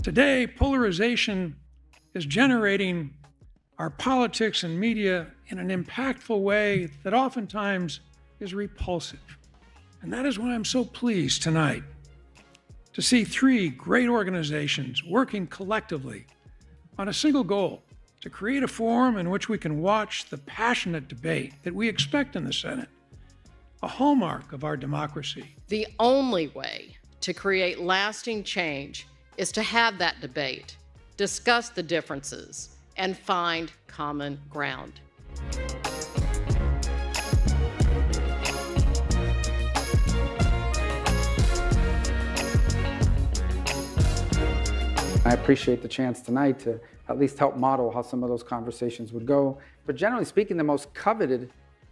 Today, polarization is generating our politics and media in an impactful way that oftentimes is repulsive. And that is why I'm so pleased tonight to see three great organizations working collectively on a single goal: to create a forum in which we can watch the passionate debate that we expect in the Senate, a hallmark of our democracy. The only way to create lasting change is to have that debate, discuss the differences, and find common ground. I appreciate the chance tonight to at least help model how some of those conversations would go. But generally speaking, the most coveted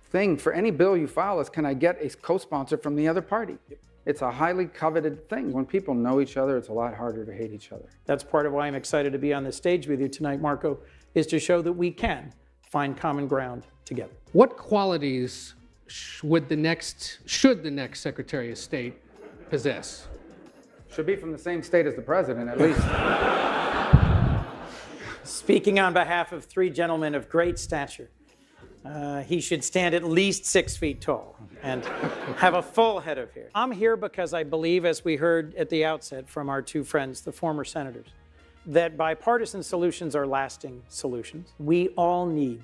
thing for any bill you file is, can I get a co-sponsor from the other party? It's a highly coveted thing. When people know each other, it's a lot harder to hate each other. That's part of why I'm excited to be on this stage with you tonight, Marco, is to show that we can find common ground together. What qualities should the next Secretary of State possess? Should be from the same state as the president, at least. Speaking on behalf of three gentlemen of great stature, he should stand at least 6 feet tall and have a full head of hair. I'm here because I believe, as we heard at the outset from our two friends, the former senators, that bipartisan solutions are lasting solutions. We all need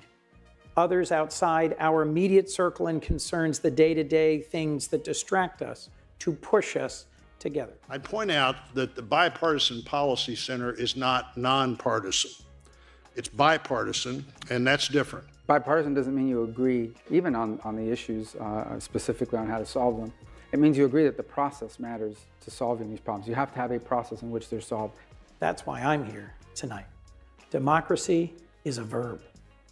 others outside our immediate circle and concerns, the day-to-day things that distract us, to push us together. I point out that the Bipartisan Policy Center is not nonpartisan. It's bipartisan, and that's different. Bipartisan doesn't mean you agree even on the issues, specifically on how to solve them. It means you agree that the process matters to solving these problems. You have to have a process in which they're solved. That's why I'm here tonight. Democracy is a verb,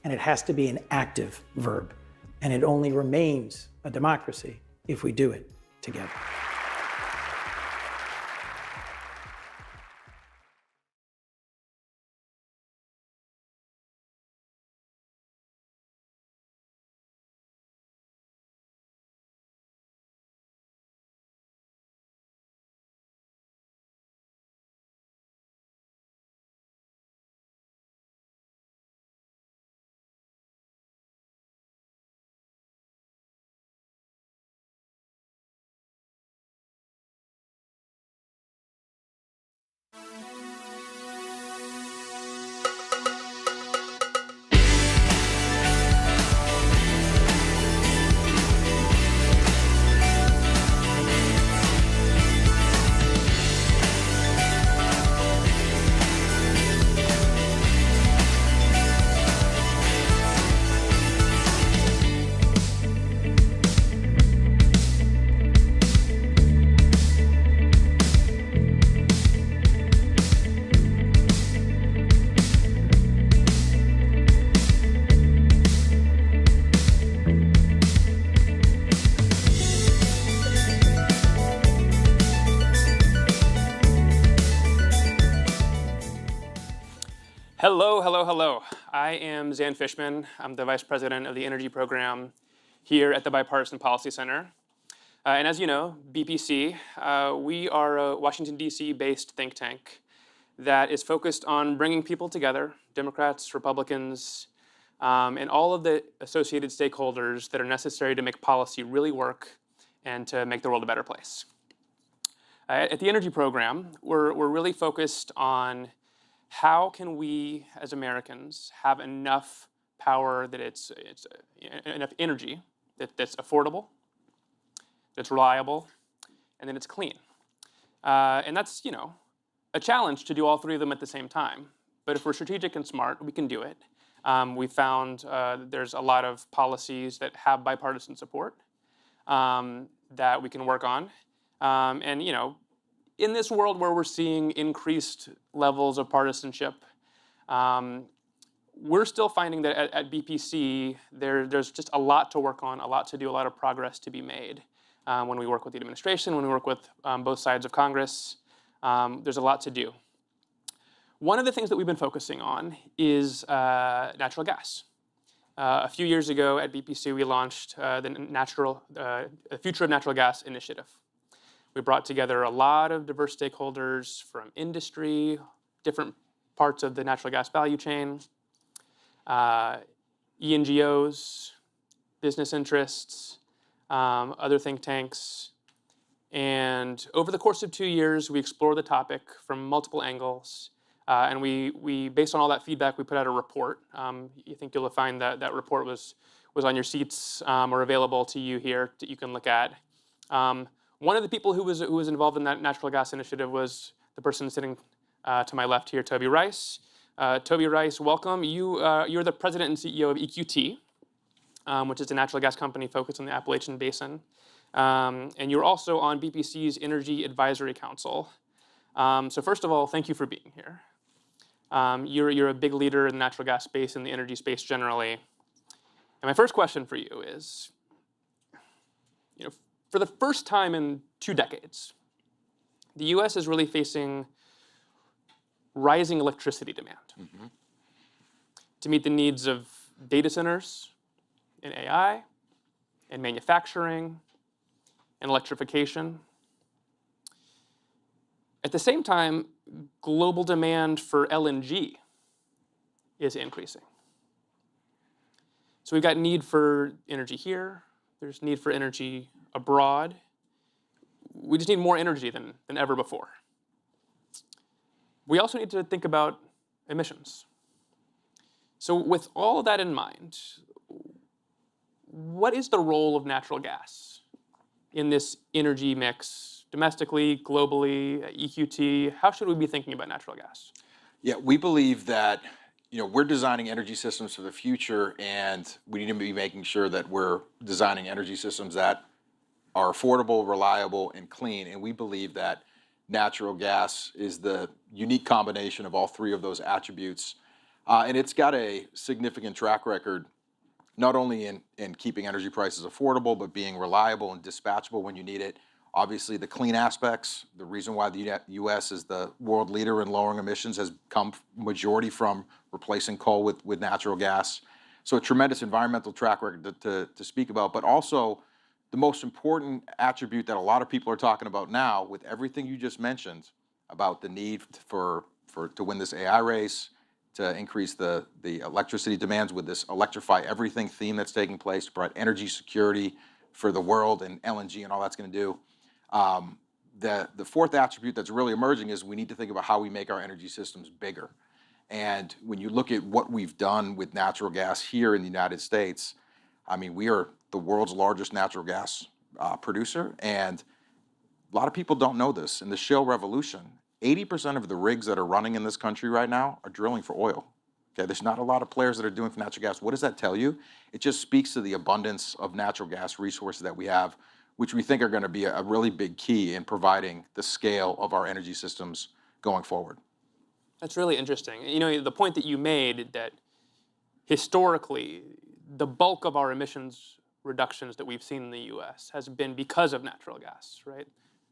and it has to be an active verb. And it only remains a democracy if we do it together. Hello. I am Zan Fishman. I'm the Vice President of the Energy Program here at the Bipartisan Policy Center. And as you know, BPC, we are a Washington, D.C. based think tank that is focused on bringing people together, Democrats, Republicans, and all of the associated stakeholders that are necessary to make policy really work and to make the world a better place. At the Energy Program, we're really focused on how can we, as Americans, have enough power that it's enough energy that's affordable, that's reliable, and then it's clean. And that's, a challenge to do all three of them at the same time. But if we're strategic and smart, we can do it. We found there's a lot of policies that have bipartisan support that we can work on. And in this world where we're seeing increased levels of partisanship, we're still finding that at BPC, there's just a lot to work on, a lot to do, a lot of progress to be made. When we work with the administration, when we work with both sides of Congress, there's a lot to do. One of the things that we've been focusing on is natural gas. A few years ago at BPC, we launched the Future of Natural Gas initiative. We brought together a lot of diverse stakeholders from industry different parts of the natural gas value chain, ENGOs, business interests, other think tanks. And over the course of 2 years, we explored the topic from multiple angles. And we, based on all that feedback, we put out a report. You think you'll find that that report was on your seats or available to you here that you can look at. One of the people who was involved in that natural gas initiative was the person sitting to my left here, Toby Rice. Toby Rice, welcome. You're the president and CEO of EQT, which is a natural gas company focused on the Appalachian Basin. And you're also on BPC's Energy Advisory Council. So first of all, thank you for being here. You're a big leader in the natural gas space and the energy space generally. And my first question for you is, for the first time in 2 decades, the US is really facing rising electricity demand to meet the needs of data centers and AI and manufacturing and electrification. At the same time, global demand for LNG is increasing. So we've got need for energy here. There's need for energy abroad. We just need more energy than ever before. We also need to think about emissions. So with all of that in mind, what is the role of natural gas in this energy mix, domestically, globally, EQT? How should we be thinking about natural gas? Yeah, we believe that we're designing energy systems for the future, and we need to be making sure that we're designing energy systems that are affordable, reliable, and clean. And we believe that natural gas is the unique combination of all 3 of those attributes. And it's got a significant track record, not only in keeping energy prices affordable, but being reliable and dispatchable when you need it. Obviously, the clean aspects, the reason why the U.S. is the world leader in lowering emissions has come majority from replacing coal with natural gas. So a tremendous environmental track record to speak about, but also the most important attribute that a lot of people are talking about now, with everything you just mentioned about the need to win this AI race, to increase the electricity demands with this electrify everything theme that's taking place, to provide energy security for the world and LNG and all that's going to do. The 4th attribute that's really emerging is we need to think about how we make our energy systems bigger. And when you look at what we've done with natural gas here in the United States, I mean, we are the world's largest natural gas producer, and a lot of people don't know this. In the shale revolution, 80% of the rigs that are running in this country right now are drilling for oil. Okay, there's not a lot of players that are doing for natural gas. What does that tell you? It just speaks to the abundance of natural gas resources that we have, which we think are going to be a really big key in providing the scale of our energy systems going forward. That's really interesting. The point that you made that historically, the bulk of our emissions reductions that we've seen in the US has been because of natural gas, right?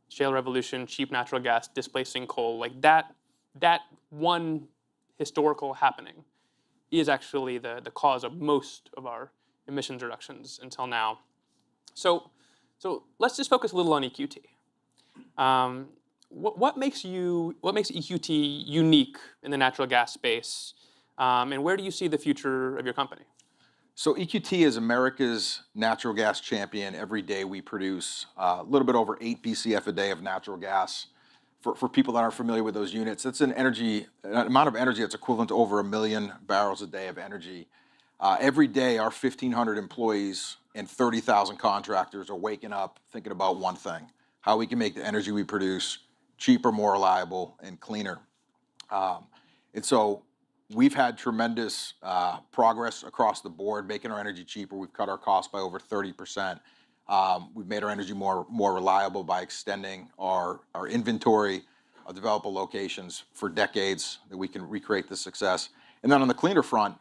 Shale revolution, cheap natural gas displacing coal, like that one historical happening is actually the cause of most of our emissions reductions until now. So let's just focus a little on EQT. What makes EQT unique in the natural gas space, and where do you see the future of your company? So EQT is America's natural gas champion. Every day we produce a little bit over 8 BCF a day of natural gas. For people that aren't familiar with those units, it's an amount of energy that's equivalent to over 1 million barrels a day of energy. Every day, our 1,500 employees and 30,000 contractors are waking up thinking about one thing: how we can make the energy we produce cheaper, more reliable, and cleaner. And so we've had tremendous progress across the board, making our energy cheaper. We've cut our costs by over 30%. We've made our energy more reliable by extending our inventory of developable locations for decades, that we can recreate this success. And then on the cleaner front,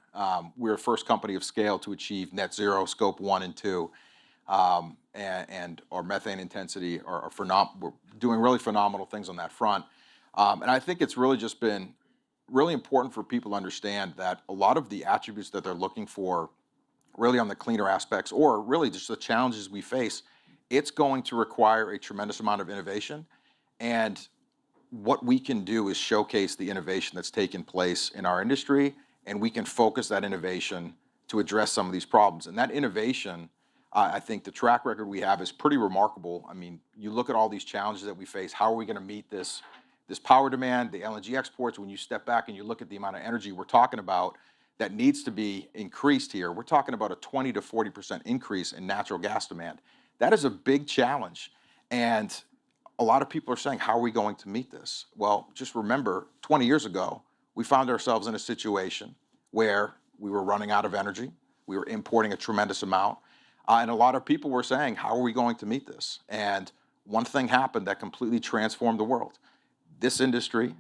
we're the first company of scale to achieve net zero, scope 1 and 2. And our methane intensity we're doing really phenomenal things on that front. And I think it's really just been really important for people to understand that a lot of the attributes that they're looking for really on the cleaner aspects, or really just the challenges we face, it's going to require a tremendous amount of innovation. And what we can do is showcase the innovation that's taken place in our industry, and we can focus that innovation to address some of these problems. And that innovation, I think the track record we have is pretty remarkable. I mean, you look at all these challenges that we face, how are we going to meet this power demand, the LNG exports? When you step back and you look at the amount of energy we're talking about that needs to be increased here, we're talking about a 20 to 40% increase in natural gas demand. That is a big challenge. And a lot of people are saying, how are we going to meet this? Well, just remember, 20 years ago, we found ourselves in a situation where we were running out of energy. We were importing a tremendous amount. And a lot of people were saying, how are we going to meet this? And one thing happened that completely transformed the world. This industry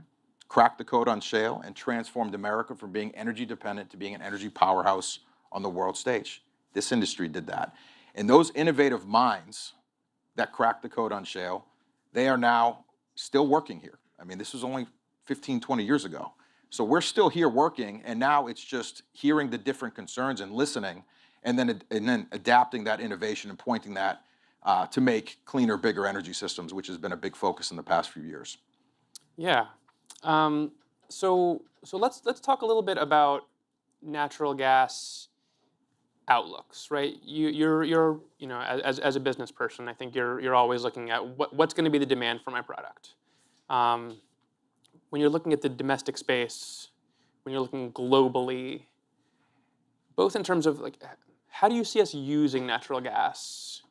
cracked the code on shale and transformed America from being energy dependent to being an energy powerhouse on the world stage. This industry did that. And those innovative minds that cracked the code on shale, they are now still working here. I mean, this was only 15, 20 years ago. So we're still here working, and now it's just hearing the different concerns and listening, and then adapting that innovation and pointing that to make cleaner, bigger energy systems, which has been a big focus in the past few years. Yeah. So let's talk a little bit about natural gas outlooks, right? You're you know, as a business person, I think you're always looking at what's going to be the demand for my product. When you're looking at the domestic space, when you're looking globally, both in terms of like, how do you see us using natural gas?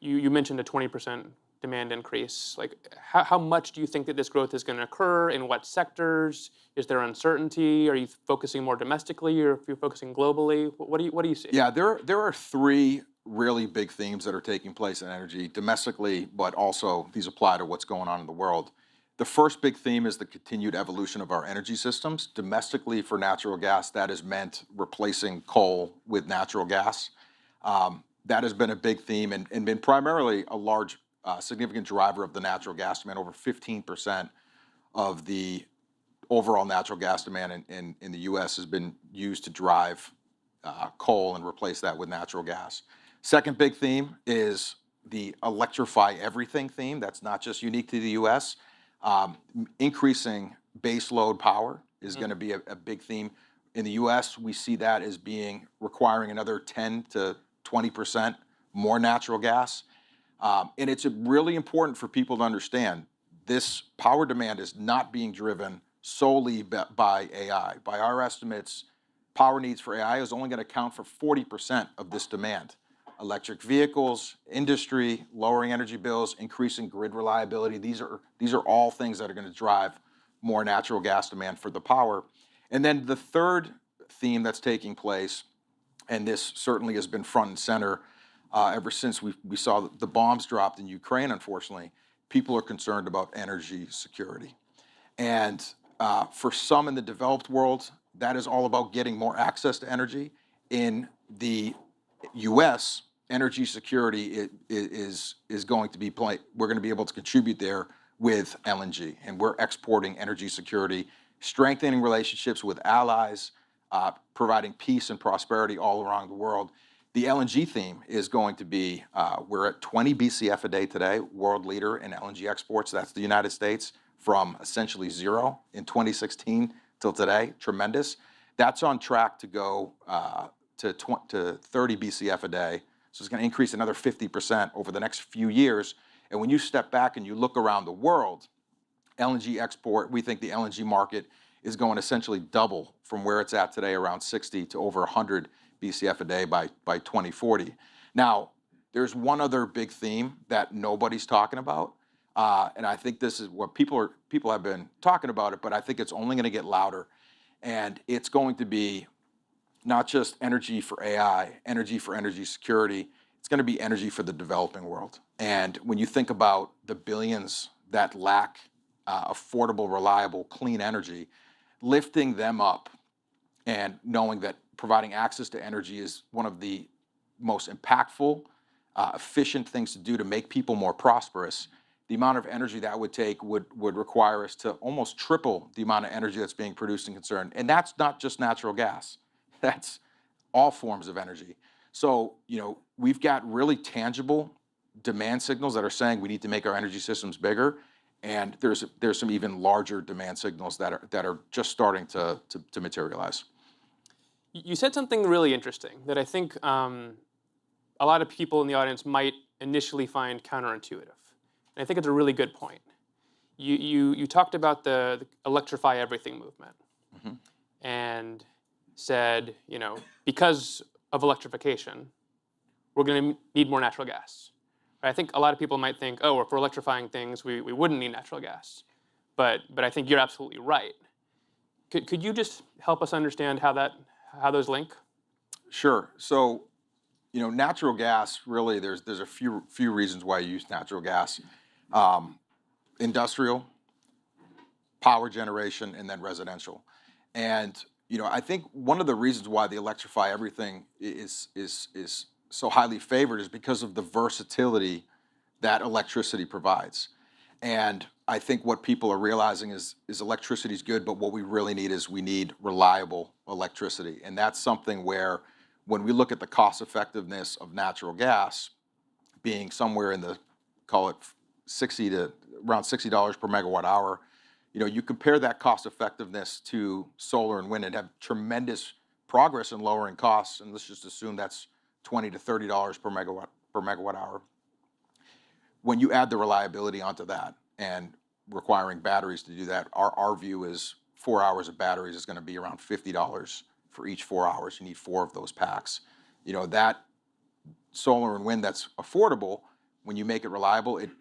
You mentioned a 20% demand increase. Like, how much do you think that this growth is going to occur? In what sectors? Is there uncertainty? Are you focusing more domestically, or if you're focusing globally? What do you see? Yeah, there are three really big themes that are taking place in energy domestically, but also these apply to what's going on in the world. The first big theme is the continued evolution of our energy systems. Domestically, for natural gas, that has meant replacing coal with natural gas. That has been a big theme and been primarily a large, significant driver of the natural gas demand. Over 15% of the overall natural gas demand in the U.S. has been used to drive coal and replace that with natural gas. Second big theme is the electrify everything theme. That's not just unique to the U.S. Increasing base load power is going to be a big theme. In the U.S., we see that as being requiring another 10 to 20% more natural gas. And it's really important for people to understand this power demand is not being driven solely by AI. By our estimates, power needs for AI is only going to account for 40% of this demand. Electric vehicles, industry, lowering energy bills, increasing grid reliability. These are all things that are going to drive more natural gas demand for the power. And then the third theme that's taking place, and this certainly has been front and center ever since we saw the bombs dropped in Ukraine, unfortunately, people are concerned about energy security. And for some in the developed world, that is all about getting more access to energy. In the U.S., energy security is going to be we're going to be able to contribute there with LNG, and we're exporting energy security, strengthening relationships with allies, providing peace and prosperity all around the world. The LNG theme is going to be, we're at 20 BCF a day today, world leader in LNG exports. That's the United States, from essentially zero in 2016 till today, tremendous. That's on track to go to 30 BCF a day. So it's going to increase another 50% over the next few years. And when you step back and you look around the world, LNG export, we think the LNG market is going to essentially double from where it's at today, around 60 to over 100 BCF a day by 2040. Now, there's one other big theme that nobody's talking about, and I think this is what people have been talking about it, but I think it's only going to get louder, and it's going to be not just energy for AI, energy for energy security. It's going to be energy for the developing world. And when you think about the billions that lack affordable, reliable, clean energy, lifting them up and knowing that providing access to energy is one of the most impactful, efficient things to do to make people more prosperous, the amount of energy that would take would require us to almost triple the amount of energy that's being produced and concerned. And that's not just natural gas. That's all forms of energy. So, we've got really tangible demand signals that are saying we need to make our energy systems bigger, and there's some even larger demand signals that are just starting to materialize. You said something really interesting that I think a lot of people in the audience might initially find counterintuitive. And I think it's a really good point. You talked about the electrify everything movement and said, because of electrification, we're going to need more natural gas. I think a lot of people might think, oh, if we're electrifying things, we wouldn't need natural gas. But I think you're absolutely right. Could you just help us understand how those link? Sure. So, natural gas, really, there's a few reasons why you use natural gas. Industrial, power generation, and then residential. And, I think one of the reasons why the electrify everything is so highly favored is because of the versatility that electricity provides. And I think what people are realizing is electricity is good, but what we really need is we need reliable electricity. And that's something where when we look at the cost effectiveness of natural gas being somewhere in the, call it around $60 per megawatt hour, you compare that cost effectiveness to solar and wind and have tremendous progress in lowering costs. And let's just assume that's $20 to $30 per megawatt hour. When you add the reliability onto that and requiring batteries to do that, our view is 4 hours of batteries is going to be around $50 for each 4 hours. You need 4 of those packs. That solar and wind that's affordable, when you make it reliable, it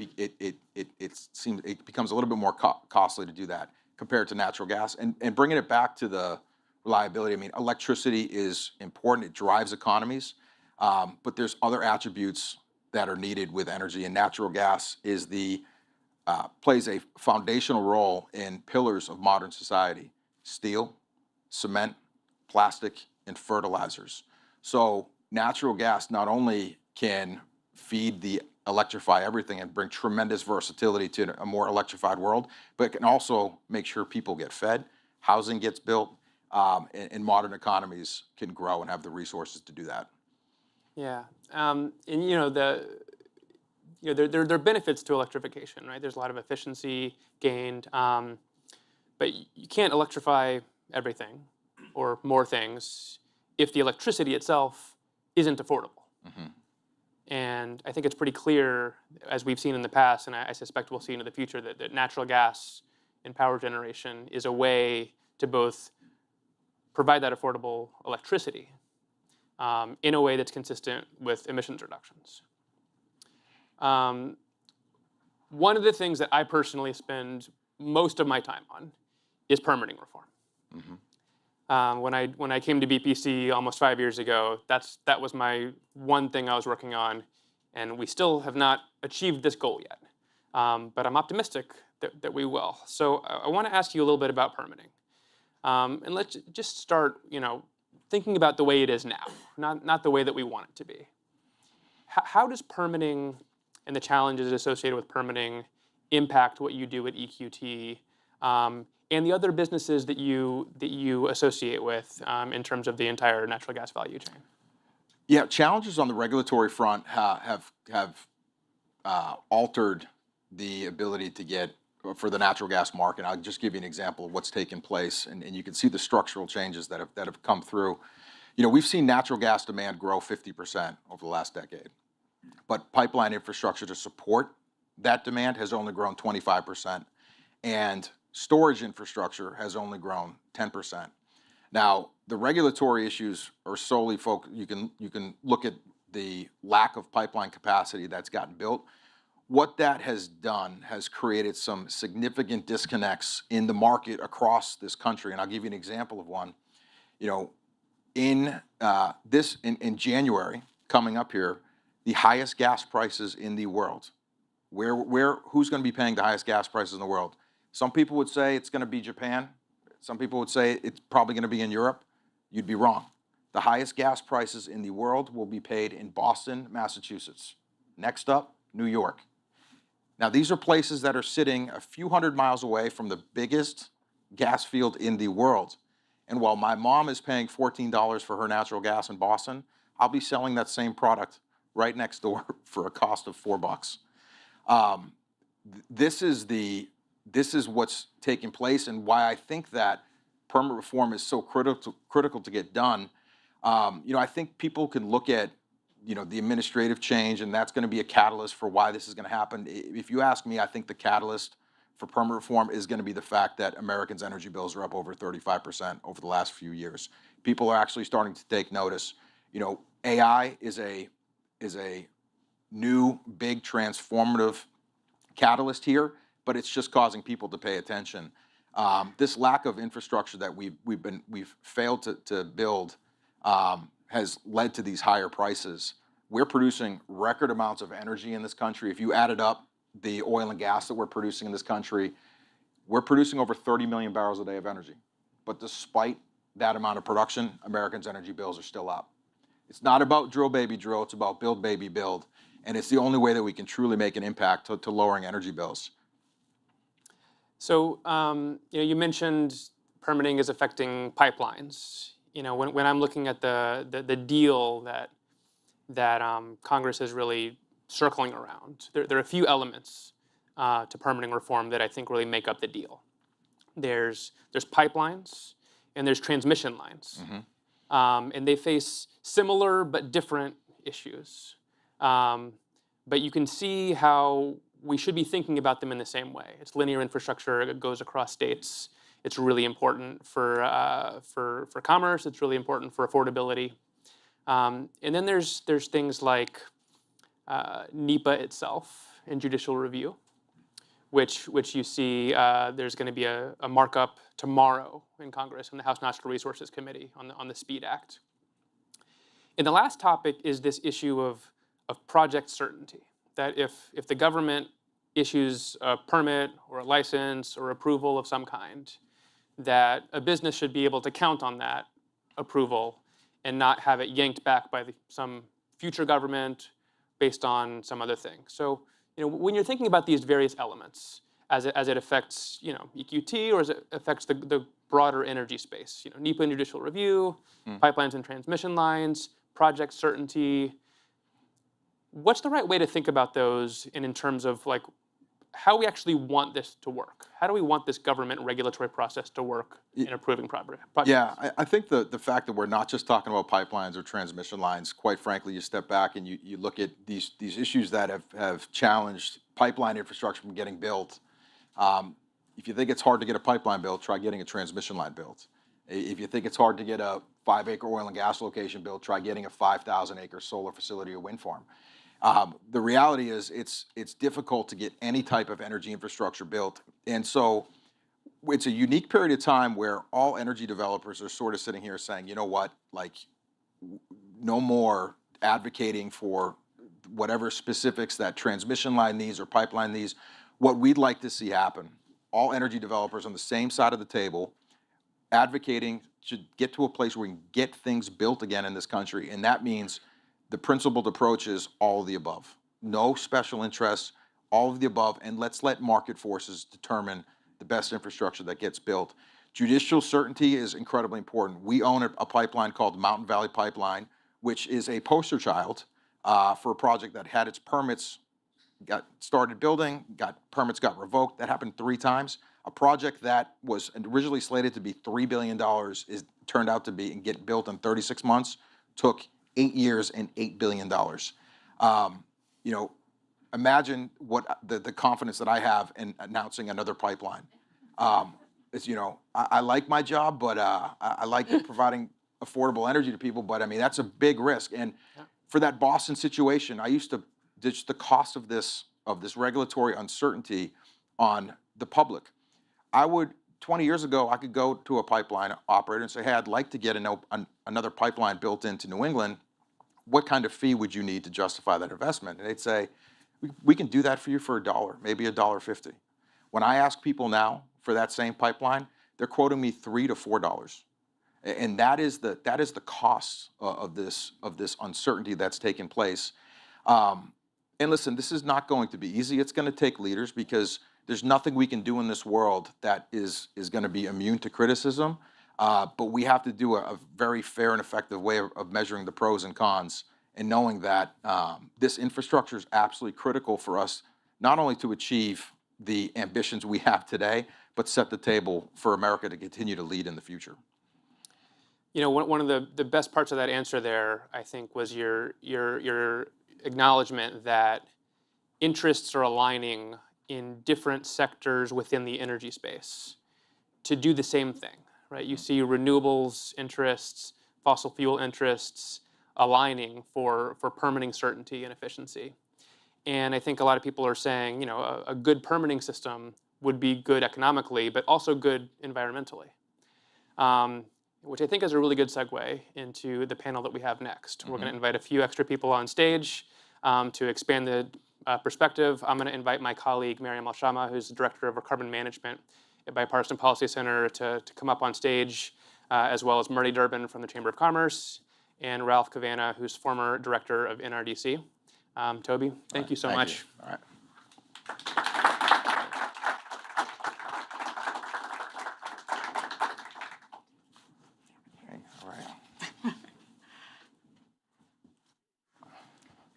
becomes a little bit more costly to do that compared to natural gas. And bringing it back to the reliability, electricity is important. It drives economies, but there's other attributes that are needed with energy, and natural gas plays a foundational role in pillars of modern society: steel, cement, plastic, and fertilizers. So natural gas not only can feed the electrify everything and bring tremendous versatility to a more electrified world, but it can also make sure people get fed, housing gets built, and modern economies can grow and have the resources to do that. Yeah, and there are benefits to electrification, right? There's a lot of efficiency gained, but you can't electrify everything or more things if the electricity itself isn't affordable. And I think it's pretty clear, as we've seen in the past, and I suspect we'll see into the future, that natural gas and power generation is a way to both provide that affordable electricity in a way that's consistent with emissions reductions. One of the things that I personally spend most of my time on is permitting reform. When I came to BPC almost 5 years ago, that was my one thing I was working on, and we still have not achieved this goal yet. But I'm optimistic that we will. So I want to ask you a little bit about permitting, and let's just start, thinking about the way it is now, not the way that we want it to be. How does permitting and the challenges associated with permitting impact what you do at EQT? And the other businesses that you associate with in terms of the entire natural gas value chain? Yeah, challenges on the regulatory front have altered the ability to get for the natural gas market. I'll just give you an example of what's taken place, and you can see the structural changes that have come through. We've seen natural gas demand grow 50% over the last decade, but pipeline infrastructure to support that demand has only grown 25%, and storage infrastructure has only grown 10%. Now, the regulatory issues are solely focused. You can look at the lack of pipeline capacity that's gotten built. What that has done has created some significant disconnects in the market across this country, and I'll give you an example of one. In January coming up here, the highest gas prices in the world. Who's going to be paying the highest gas prices in the world? Some people would say it's going to be Japan. Some people would say it's probably going to be in Europe. You'd be wrong. The highest gas prices in the world will be paid in Boston, Massachusetts. Next up, New York. Now, these are places that are sitting a few hundred miles away from the biggest gas field in the world. And while my mom is paying $14 for her natural gas in Boston, I'll be selling that same product right next door for a cost of $4. This is what's taking place, and why I think that permit reform is so critical to get done. I think people can look at the administrative change, and that's going to be a catalyst for why this is going to happen. If you ask me, I think the catalyst for permit reform is going to be the fact that Americans' energy bills are up over 35% over the last few years. People are actually starting to take notice. AI is a new, big, transformative catalyst here, but it's just causing people to pay attention. This lack of infrastructure that we've failed to build has led to these higher prices. We're producing record amounts of energy in this country. If you added up the oil and gas that we're producing in this country, we're producing over 30 million barrels a day of energy. But despite that amount of production, Americans' energy bills are still up. It's not about drill, baby, drill. It's about build, baby, build. And it's the only way that we can truly make an impact to lowering energy bills. So, you mentioned permitting is affecting pipelines. When I'm looking at the deal that Congress is really circling around, there are a few elements to permitting reform that I think really make up the deal. There's pipelines and there's transmission lines, and they face similar but different issues. But you can see how we should be thinking about them in the same way. It's linear infrastructure. It goes across states. It's really important for commerce. It's really important for affordability. And then there's things like NEPA itself and judicial review, which you see there's going to be a markup tomorrow in Congress in the House Natural Resources Committee on the SPEED Act. And the last topic is this issue of project certainty, that if the government issues a permit or a license or approval of some kind, that a business should be able to count on that approval and not have it yanked back by some future government based on some other thing. So, when you're thinking about these various elements, as it affects, EQT, or as it affects the broader energy space, NEPA and judicial review, pipelines and transmission lines, project certainty, what's the right way to think about those in terms of how we actually want this to work? How do we want this government regulatory process to work in approving projects? Yeah, I think the fact that we're not just talking about pipelines or transmission lines, quite frankly, you step back and you look at these issues that have challenged pipeline infrastructure from getting built. If you think it's hard to get a pipeline built, try getting a transmission line built. If you think it's hard to get a 5-acre oil and gas location built, try getting a 5,000-acre solar facility or wind farm. The reality is it's difficult to get any type of energy infrastructure built. And so it's a unique period of time where all energy developers are sort of sitting here saying, you know what, no more advocating for whatever specifics that transmission line needs or pipeline needs. What we'd like to see happen, all energy developers on the same side of the table, advocating to get to a place where we can get things built again in this country. And that means the principled approach is all of the above. No special interests, all of the above, and let's let market forces determine the best infrastructure that gets built. Judicial certainty is incredibly important. We own a pipeline called Mountain Valley Pipeline, which is a poster child for a project that had its permits, got started building, permits got revoked. That happened 3 times. A project that was originally slated to be $3 billion turned out to be and get built in 36 months, took 8 years and $8 billion. Imagine what the confidence that I have in announcing another pipeline. I like my job, but I like providing affordable energy to people. But I mean, that's a big risk. And for that Boston situation, I used to ditch the cost of this regulatory uncertainty on the public. 20 years ago, I could go to a pipeline operator and say, hey, I'd like to get another pipeline built into New England. What kind of fee would you need to justify that investment? And they'd say, we can do that for you for $1, maybe $1.50. When I ask people now for that same pipeline, they're quoting me $3 to $4. And that is the cost of this uncertainty that's taken place. And listen, this is not going to be easy. It's going to take leaders, because there's nothing we can do in this world that is going to be immune to criticism. But we have to do a very fair and effective way of measuring the pros and cons. and knowing that this infrastructure is absolutely critical for us, not only to achieve the ambitions we have today, but set the table for America to continue to lead in the future. You know, one of the best parts of that answer there, I think, was your acknowledgement that interests are aligning in different sectors within the energy space to do the same thing, right? You see renewables interests, fossil fuel interests aligning for permitting certainty and efficiency. And I think a lot of people are saying, you know, a good permitting system would be good economically, but also good environmentally. Which I think is a really good segue into the panel that we have next. We're going to invite a few extra people on stage to expand the perspective. I'm going to invite my colleague, Maryam Alshama, who's the Director of Carbon Management at Bipartisan Policy Center, to come up on stage, as well as Marty Durbin from the Chamber of Commerce, and Ralph Cavanna, who's former Director of NRDC. Toby, thank you so much. All right.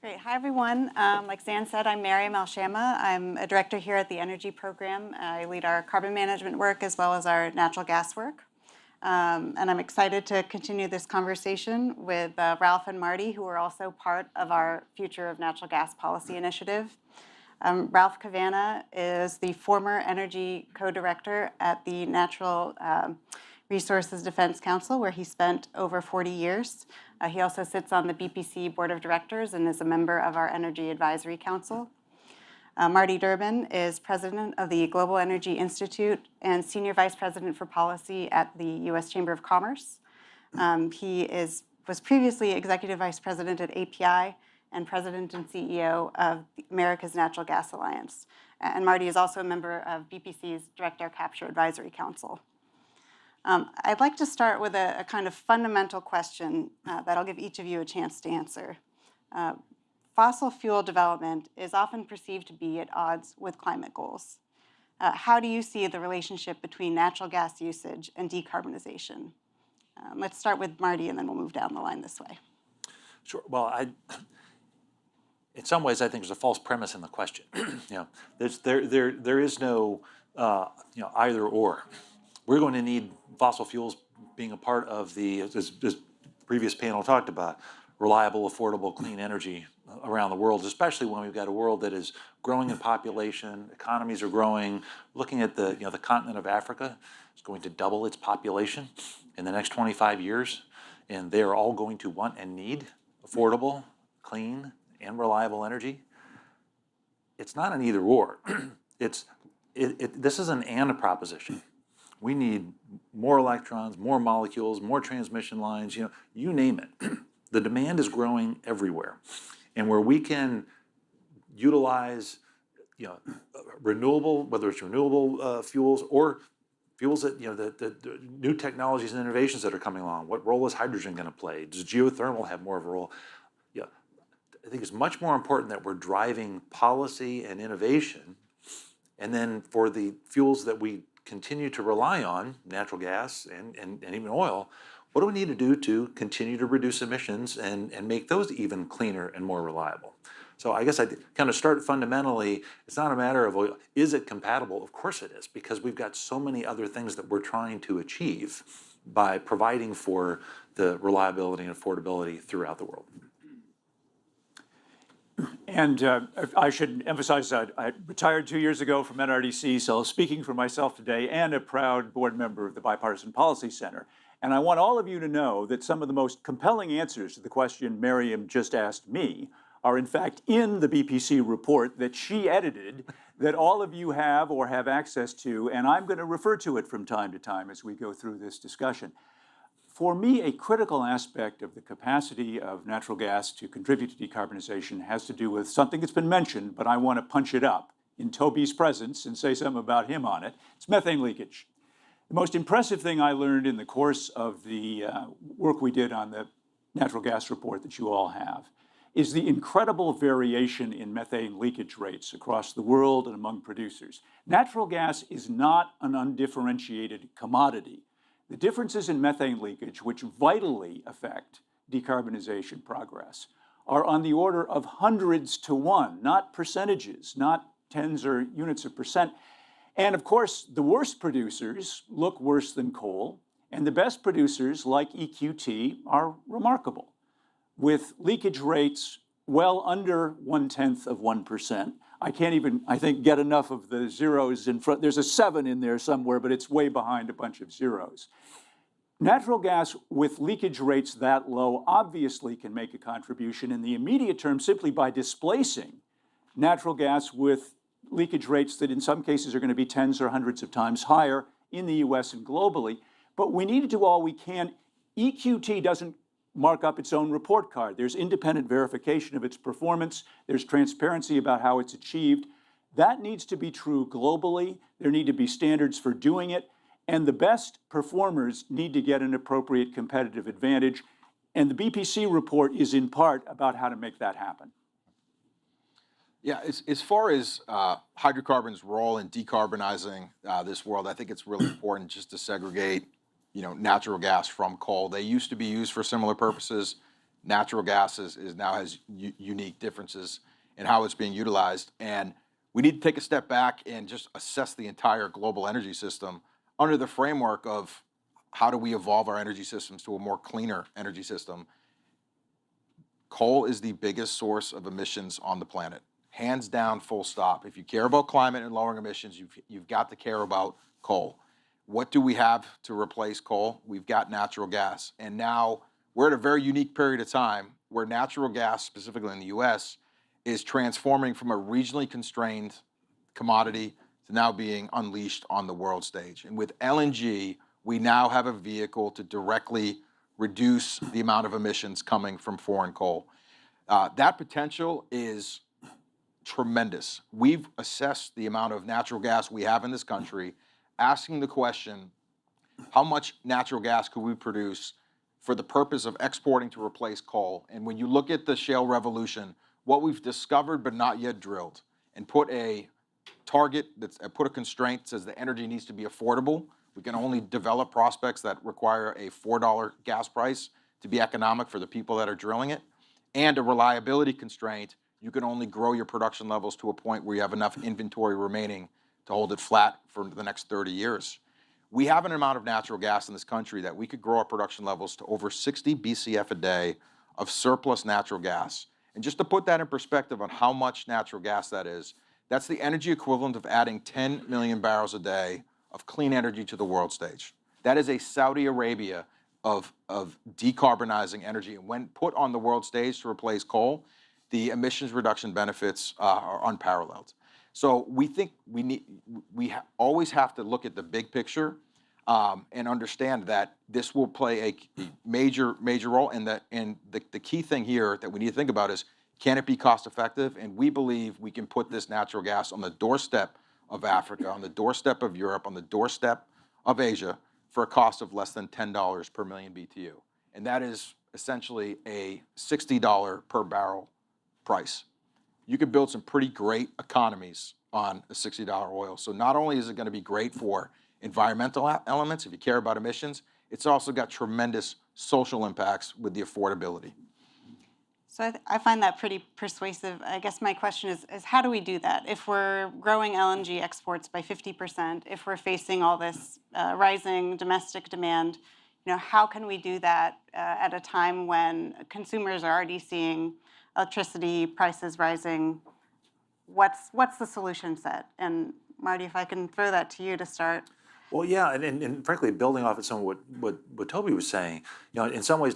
Great. Hi, everyone. Like Zan said, I'm Maryam Alshama. I'm a director here at the Energy Program. I lead our carbon management work as well as our natural gas work. And I'm excited to continue this conversation with Ralph and Marty, who are also part of our Future of Natural Gas Policy Initiative. Ralph Cavanna is the former energy co-director at the Natural Resources Defense Council, where he spent over 40 years. He also sits on the BPC Board of Directors and is a member of our Energy Advisory Council. Marty Durbin is president of the Global Energy Institute and senior vice president for policy at the U.S. Chamber of Commerce. He was previously executive vice president at API and president and CEO of America's Natural Gas Alliance. And Marty is also a member of BPC's Direct Air Capture Advisory Council. I'd like to start with a kind of fundamental question that I'll give each of you a chance to answer. Fossil fuel development is often perceived to be at odds with climate goals. How do you see the relationship between natural gas usage and decarbonization? Let's start with Marty, and then we'll move down the line this way. Sure. Well, in some ways, I think there's a false premise in the question. There is no either or. We're going to need fossil fuels being a part of as previous panel talked about, reliable, affordable, clean energy around the world, especially when we've got a world that is growing in population, economies are growing. Looking at the continent of Africa is going to double its population in the next 25 years, and they're all going to want and need affordable, clean, and reliable energy. It's not an either or. This is an and proposition. We need more electrons, more molecules, more transmission lines, you name it. The demand is growing everywhere. And where we can utilize renewable, whether it's renewable fuels or fuels that, the new technologies and innovations that are coming along, what role is hydrogen going to play? Does geothermal have more of a role? I think it's much more important that we're driving policy and innovation. And then for the fuels that we continue to rely on, natural gas and even oil, what do we need to do to continue to reduce emissions and make those even cleaner and more reliable? So I guess I'd kind of start fundamentally, it's not a matter of, is it compatible? Of course it is, because we've got so many other things that we're trying to achieve by providing for the reliability and affordability throughout the world. And I should emphasize that I retired 2 years ago from NRDC, so speaking for myself today and a proud board member of the Bipartisan Policy Center. And I want all of you to know that some of the most compelling answers to the question Maryam just asked me are in fact in the BPC report that she edited, that all of you have or have access to, and I'm going to refer to it from time to time as we go through this discussion. For me, a critical aspect of the capacity of natural gas to contribute to decarbonization has to do with something that's been mentioned, but I want to punch it up in Toby's presence and say something about him on it. It's methane leakage. The most impressive thing I learned in the course of the work we did on the natural gas report that you all have is the incredible variation in methane leakage rates across the world and among producers. Natural gas is not an undifferentiated commodity. The differences in methane leakage, which vitally affect decarbonization progress, are on the order of hundreds to one, not percentages, not tens or units of percent. And of course, the worst producers look worse than coal, and the best producers, like EQT, are remarkable, with leakage rates well under 0.1%. I can't even, I think, get enough of the zeros in front. There's a 7 in there somewhere, but it's way behind a bunch of zeros. Natural gas with leakage rates that low obviously can make a contribution in the immediate term simply by displacing natural gas with leakage rates that in some cases are going to be tens or hundreds of times higher in the US and globally. But we need to do all we can. EQT doesn't mark up its own report card. There's independent verification of its performance. There's transparency about how it's achieved. That needs to be true globally. There need to be standards for doing it. And the best performers need to get an appropriate competitive advantage. And the BPC report is in part about how to make that happen. Yeah, as far as hydrocarbons' role in decarbonizing this world, I think it's really important just to segregate, natural gas from coal. They used to be used for similar purposes. Natural gas is now has unique differences in how it's being utilized. And we need to take a step back and just assess the entire global energy system under the framework of how do we evolve our energy systems to a more cleaner energy system. Coal is the biggest source of emissions on the planet. Hands down, full stop. If you care about climate and lowering emissions, you've got to care about coal. What do we have to replace coal? We've got natural gas. And now we're at a very unique period of time where natural gas, specifically in the US, is transforming from a regionally constrained commodity to now being unleashed on the world stage. And with LNG, we now have a vehicle to directly reduce the amount of emissions coming from foreign coal. That potential is tremendous. We've assessed the amount of natural gas we have in this country, asking the question, how much natural gas could we produce for the purpose of exporting to replace coal? And when you look at the shale revolution, what we've discovered but not yet drilled, and put a target, put a constraint that says the energy needs to be affordable. We can only develop prospects that require a $4 gas price to be economic for the people that are drilling it, and a reliability constraint. You can only grow your production levels to a point where you have enough inventory remaining to hold it flat for the next 30 years. We have an amount of natural gas in this country that we could grow our production levels to over 60 BCF a day of surplus natural gas. And just to put that in perspective on how much natural gas that is, that's the energy equivalent of adding 10 million barrels a day of clean energy to the world stage. That is a Saudi Arabia of decarbonizing energy. And when put on the world stage to replace coal, the emissions reduction benefits are unparalleled. So we think we always have to look at the big picture and understand that this will play a major role. And the key thing here that we need to think about is, can it be cost effective? And we believe we can put this natural gas on the doorstep of Africa, on the doorstep of Europe, on the doorstep of Asia for a cost of less than $10 per million BTU. And that is essentially a $60 per barrel price. You could build some pretty great economies on a $60 oil. So not only is it going to be great for environmental elements, if you care about emissions, it's also got tremendous social impacts with the affordability. So I find that pretty persuasive. I guess my question is how do we do that? If we're growing LNG exports by 50%, if we're facing all this rising domestic demand, how can we do that at a time when consumers are already seeing electricity prices rising? What's the solution set? And Marty, if I can throw that to you to start. Well, yeah, and frankly, building off of some of what Toby was saying, in some ways,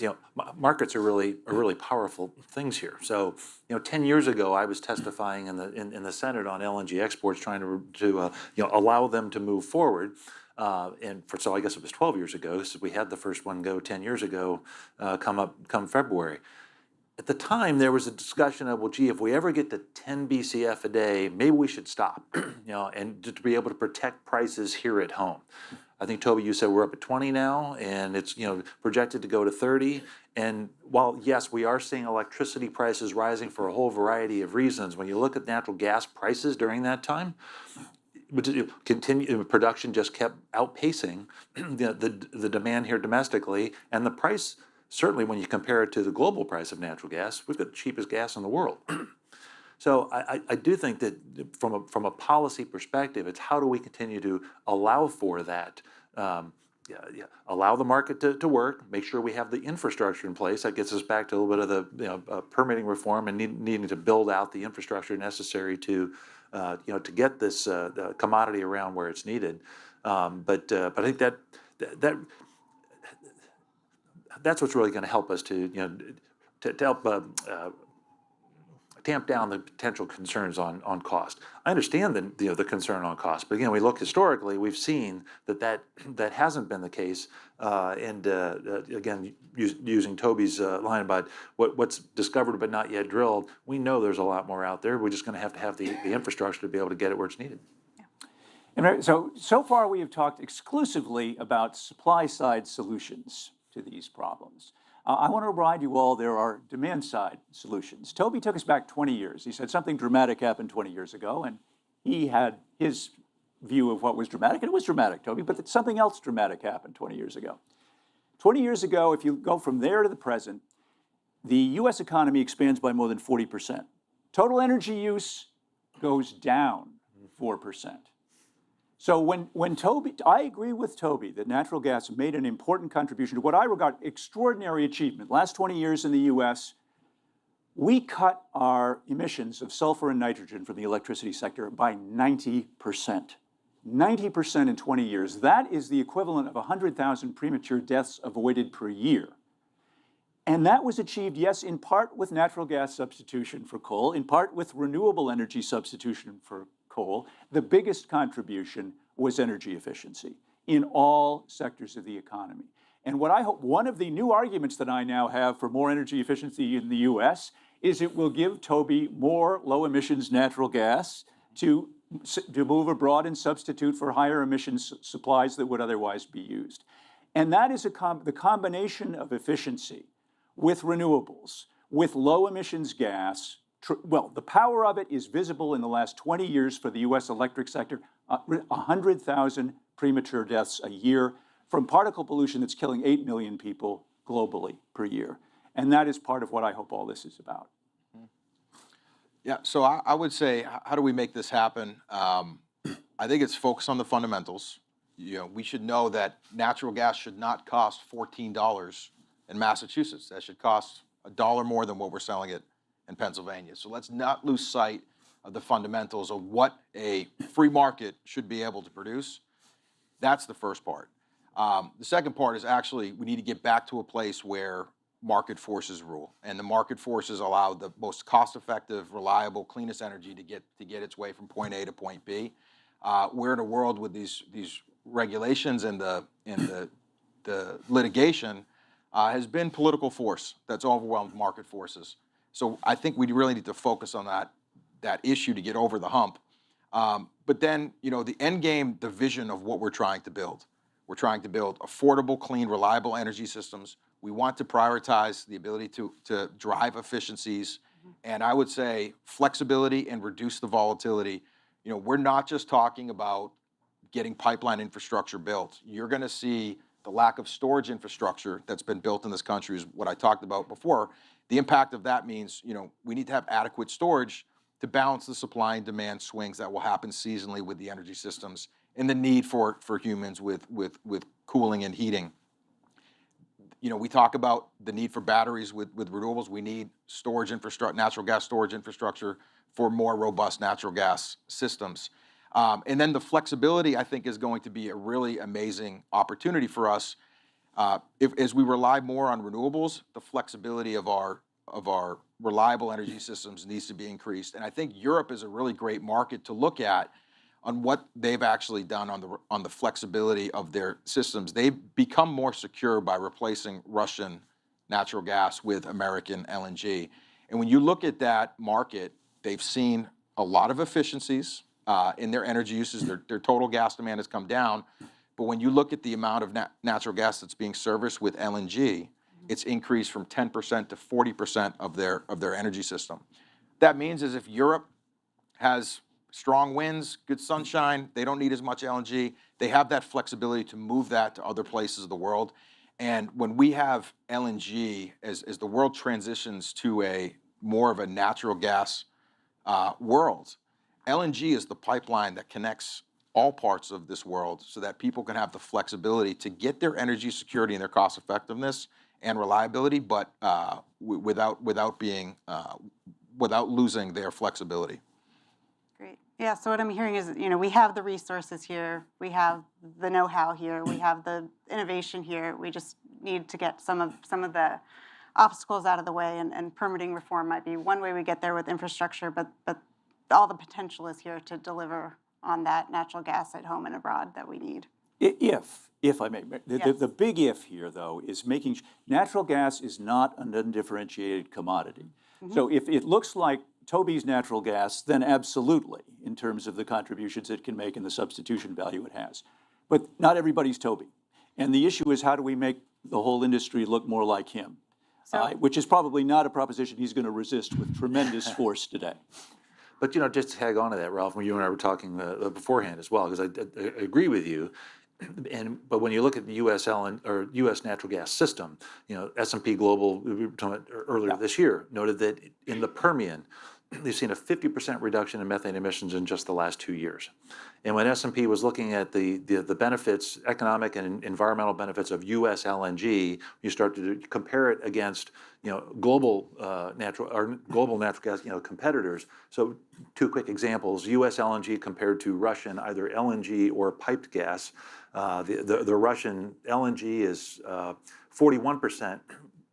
markets are really powerful things here. So, 10 years ago, I was testifying in the Senate on LNG exports, trying to allow them to move forward. So I guess it was 12 years ago. So we had the first one go 10 years ago, come February. At the time, there was a discussion of, well, gee, if we ever get to 10 BCF a day, maybe we should stop, and to be able to protect prices here at home. I think, Toby, you said we're up at 20 now, and it's projected to go to 30. And while, yes, we are seeing electricity prices rising for a whole variety of reasons, when you look at natural gas prices during that time, production just kept outpacing the demand here domestically, and the price certainly when you compare it to the global price of natural gas, we've got the cheapest gas in the world. So I do think that from a policy perspective, it's how do we continue to allow for that, allow the market to work, make sure we have the infrastructure in place. That gets us back to a little bit of the permitting reform and needing to build out the infrastructure necessary to to get this the commodity around where it's needed. But I think that's what's really going to help us to help tamp down the potential concerns on cost. I understand the concern on cost, but again, we look historically, we've seen that hasn't been the case. Again, using Toby's line about what's discovered but not yet drilled, we know there's a lot more out there. We're just going to have the infrastructure to be able to get it where it's needed. And so far we have talked exclusively about supply-side solutions to these problems. I want to remind you all there are demand-side solutions. Toby took us back 20 years. He said something dramatic happened 20 years ago, and he had his view of what was dramatic, and it was dramatic, Toby, but something else dramatic happened 20 years ago. 20 years ago, if you go from there to the present, the U.S. economy expands by more than 40%. Total energy use goes down 4%. So when Toby, I agree with Toby that natural gas made an important contribution to what I regard extraordinary achievement. Last 20 years in the US, we cut our emissions of sulfur and nitrogen from the electricity sector by 90%. 90% in 20 years. That is the equivalent of 100,000 premature deaths avoided per year. And that was achieved, yes, in part with natural gas substitution for coal, in part with renewable energy substitution for coal. The biggest contribution was energy efficiency in all sectors of the economy. And what I hope, one of the new arguments that I now have for more energy efficiency in the US is it will give Toby more low emissions natural gas to move abroad and substitute for higher emissions supplies that would otherwise be used. And that is the combination of efficiency with renewables, with low emissions gas. Well, the power of it is visible in the last 20 years for the US electric sector, 100,000 premature deaths a year from particle pollution that's killing 8 million people globally per year. And that is part of what I hope all this is about. Yeah, so I would say, how do we make this happen? I think it's focused on the fundamentals. We should know that natural gas should not cost $14 in Massachusetts. That should cost $1 more than what we're selling it in Pennsylvania. So let's not lose sight of the fundamentals of what a free market should be able to produce. That's the first part. The second part is actually we need to get back to a place where market forces rule, and the market forces allow the most cost-effective, reliable, cleanest energy to get its way from point A to point B. We're in a world with these regulations and the litigation has been political force that's overwhelmed market forces. So I think we really need to focus on that issue to get over the hump. But then, the end game, the vision of what we're trying to build. We're trying to build affordable, clean, reliable energy systems. We want to prioritize the ability to drive efficiencies. And I would say flexibility and reduce the volatility. We're not just talking about getting pipeline infrastructure built. You're going to see the lack of storage infrastructure that's been built in this country is what I talked about before. The impact of that means, we need to have adequate storage to balance the supply and demand swings that will happen seasonally with the energy systems and the need for humans with cooling and heating. We talk about the need for batteries with renewables. We need storage infrastructure, natural gas storage infrastructure for more robust natural gas systems. And then the flexibility, I think, is going to be a really amazing opportunity for us. As we rely more on renewables, the flexibility of our reliable energy systems needs to be increased. And I think Europe is a really great market to look at on what they've actually done on the flexibility of their systems. They've become more secure by replacing Russian natural gas with American LNG. And when you look at that market, they've seen a lot of efficiencies in their energy uses. Their total gas demand has come down. But when you look at the amount of natural gas that's being serviced with LNG, it's increased from 10% to 40% of their energy system. That means is if Europe has strong winds, good sunshine, they don't need as much LNG. They have that flexibility to move that to other places of the world. And when we have LNG, as the world transitions to a more of a natural gas world, LNG is the pipeline that connects all parts of this world so that people can have the flexibility to get their energy security and their cost effectiveness and reliability, but without losing their flexibility. Great. Yeah, so what I'm hearing is, we have the resources here, we have the know-how here, we have the innovation here. We just need to get some of the obstacles out of the way, and permitting reform might be one way we get there with infrastructure, but all the potential is here to deliver on that natural gas at home and abroad that we need. If I may, Yes. the big if here, though, is making natural gas is not an undifferentiated commodity. So if it looks like Toby's natural gas, then absolutely, in terms of the contributions it can make and the substitution value it has. But not everybody's Toby. And the issue is, how do we make the whole industry look more like him? Which is probably not a proposition he's going to resist with tremendous force today. But just to tag on to that, Ralph, when you and I were talking beforehand as well, because I agree with you. But when you look at the U.S. U.S. natural gas system, S&P Global, we were talking about earlier this year, noted that in the Permian, they've seen a 50% reduction in methane emissions in just the last 2 years. And when S&P was looking at the benefits, economic and environmental benefits of U.S. LNG, you start to compare it against global natural gas competitors. So 2 quick examples: U.S. LNG compared to Russian either LNG or piped gas. The Russian LNG is 41%